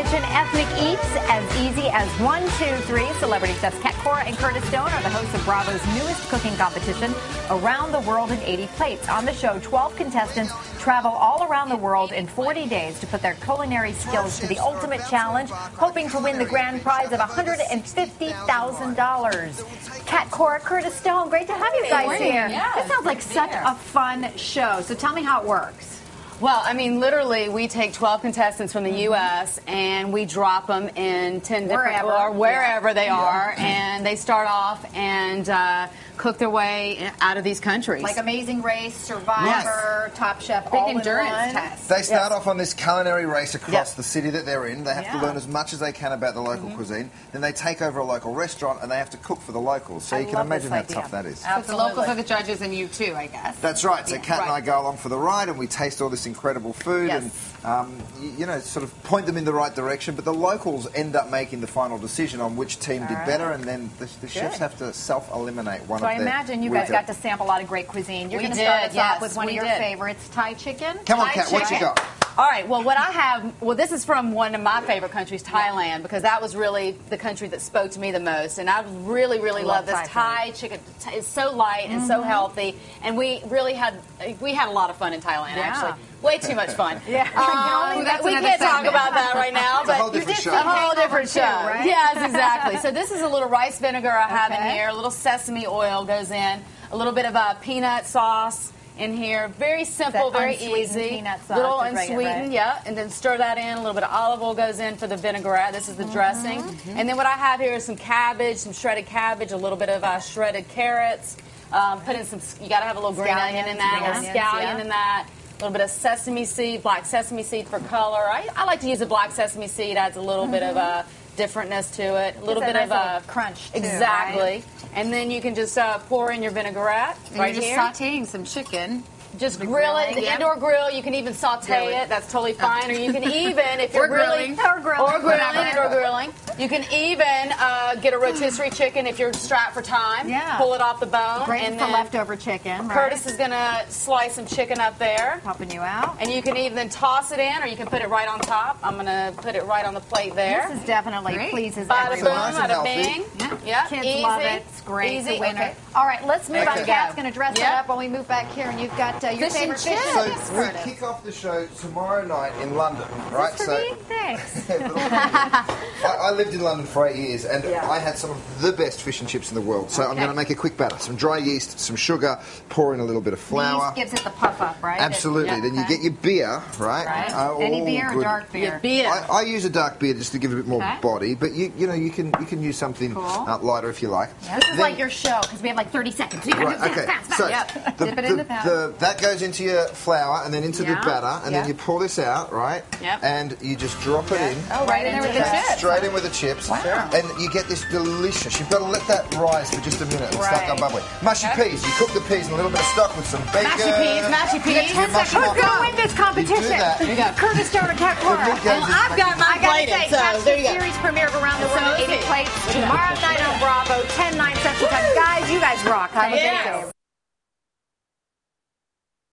Kitchen Ethnic Eats, as easy as 1, 2, 3. Celebrity chefs Kat Cora and Curtis Stone are the hosts of Bravo's newest cooking competition, Around the World in 80 Plates. On the show, 12 contestants travel all around the world in 40 days to put their culinary skills to the ultimate challenge, hoping to win the grand prize of $150,000. Kat Cora, Curtis Stone, great to have you guys here. Yes. This sounds like such a fun show. So tell me how it works. Well, I mean, literally, we take 12 contestants from the U.S. and we drop them in 10 different, or wherever they are, and they start off and cook their way out of these countries. Like Amazing Race, Survivor, Top Chef, big all endurance in one. test. They start off on this culinary race across the city that they're in. They have to learn as much as they can about the local cuisine. Then they take over a local restaurant and they have to cook for the locals. So you can imagine how tough that is. So the locals are the judges and you too, I guess. That's right. So Kat and I go along for the ride and we taste all this incredible food and, you know, sort of point them in the right direction. But the locals end up making the final decision on which team did better, and then the chefs have to self-eliminate one of them. So I imagine you guys got to sample a lot of great cuisine. You're going to start us off with one of your favorites, Thai chicken. Come on, Kat, what you got? All right, well, what I have, this is from one of my favorite countries, Thailand, because that was really the country that spoke to me the most. And I really, really love this Thai chicken. It's so light and so healthy. And we really had a lot of fun in Thailand, actually. Way too much fun. We can't talk about that right now, but you did a whole different show. Right? Yes, exactly. So this is a little rice vinegar I have in here. A little sesame oil goes in. A little bit of peanut sauce in here. Very simple, very easy. Peanut sauce, little unsweetened, and then stir that in. A little bit of olive oil goes in for the vinaigrette. This is the dressing. And then what I have here is some cabbage, some shredded cabbage, a little bit of shredded carrots. Put in some, you got to have a little green onion in that, a little scallion in that. A little bit of sesame seed, black sesame seed for color. I like to use a black sesame seed, adds a little bit of differentness to it. A little bit of a crunch, too, exactly. Right? And then you can just pour in your vinaigrette right here. You're just sautéing some chicken. Just grill it, the indoor grill. You can even saute it. That's totally fine. Or you can even, if you're grilling, indoor grilling, you can even get a rotisserie chicken if you're strapped for time. Pull it off the bone. Great for leftover chicken. Curtis is going to slice some chicken up there. Helping you out. And you can even toss it in, or you can put it right on top. I'm going to put it right on the plate there. This is definitely pleases everyone. everyone. Bada boom, bada bing. Kids easy. love it. It's great. Easy. It's a winner. All right, let's move on. Kat's going to dress it up while we move back here, and you've got your favorite fish. So we kick off the show tomorrow night in London, right? Thanks. I lived in London for 8 years, and I had some of the best fish and chips in the world. So I'm going to make a quick batter: some dry yeast, some sugar, pour in a little bit of flour. Yeast gives it the puff up, right? Absolutely. Then you get your beer, right? Any beer or dark beer? I use a dark beer just to give it a bit more body, but you can use something lighter if you like. This is like your show because we have like 30 seconds. You got to do fast. So dip it in the pan. that goes into your flour and then into the batter, and then you pour this out, right? And you just drop it in. Oh, right in there with the chips. Straight in with the chips. And you get this delicious. You've got to let that rise for just a minute and start going bubbly. Mushy peas. You cook the peas in a little bit of stock with some bacon. Mashy peas. Who's going to win this competition? You do Curtis Stone or Kat Cora? Well, I've got my plated, so there you go. Series premiere of Around the World in 80 Plates tomorrow night on Bravo, 10/9 Central Time. Guys, you guys rock. Have a great day.